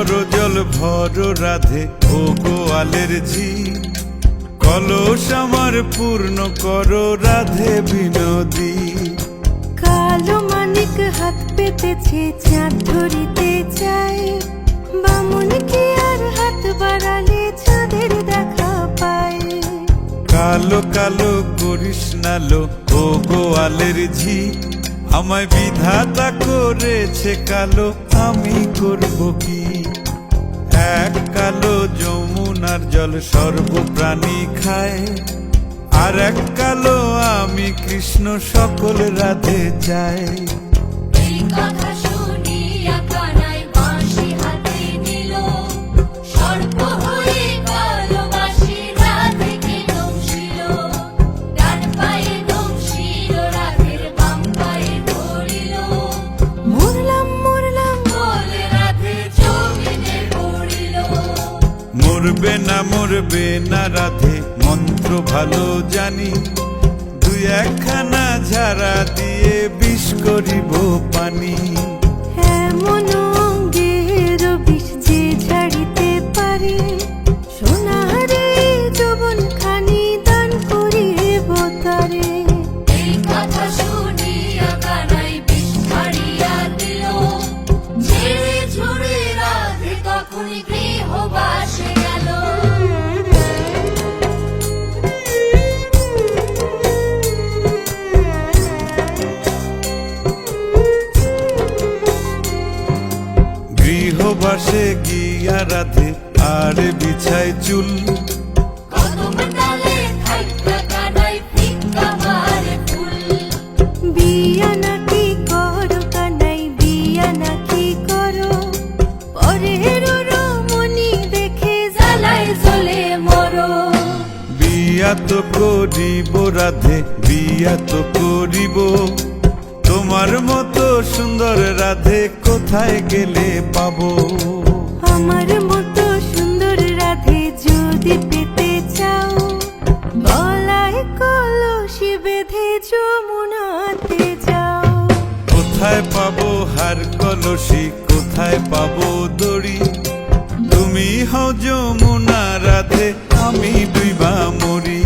করো জল ভর রাধে ও গোয়ালের ঝি, কলস আমার পূর্ণ করো রাধে বিনোদী। কালো মানিক হাত পেতেছে চাঁদ ধরিতে চায়, বামুন কি আর হাত বাড়ালে চাঁদের দেখা পায়। কালো কালো করিস নালো ও গোয়ালের ঝি, আমায় বিধাতা করেছে কালো, আমি করব কি। এক কালো যমুনার জল সর্বপ্রাণী খায়, আর এক কালো আমি কৃষ্ণ সকল রাধে চাই। এই কথা শুনিয়া কানাই বাঁশি হাতে নিল, সর্প হয়ে কালো বাঁশি রাধেকে দংশিল। ডান পায়ে দংশিল রাধের, বাম পায়ে ধরিল, মরলাম মরলাম বলে রাধে জমিনে পড়িল। মরবে না রাধে মন্ত্র ভালো জানি, দুই একখানা ঝাড়া দিয়ে বিষ করিব পানি। এমন অঙ্গের বিষ যে ঝাড়িতে পারে, সোনারে যৌবন খানি দান করিব তারে। এই কথা শুনিয়া কানাই বিষ ছাড়িয়া দিল, ঝেড়ে ঝুড়ে রাধে তখনই গৃহবাসে গেল। গৃহবাসে গিয়া রাধে আর বিছায় চুল, কদম ডালে থাইকা কানাই ফিক্কা মারে ফুল। বিয়া নাকি করো কানাই, বিয়া নাকি করো, পরের রমণী দেখে জ্বালায় জ্বলে মরো। বিয়া তো করিব রাধে, বিয়া তো করিব, তোমার মতো সুন্দর রাধে কোথায় গেলে পাবো। আমার মতো সুন্দর রাধে যদি পেতে চাও, গলায় কলসি বেঁধে যমুনাতে যাও। কোথায় পাবো হার কলসি, কোথায় পাবো দড়ি, তুমি হও যমুনা রাধে, আমি ডুইবা মরি।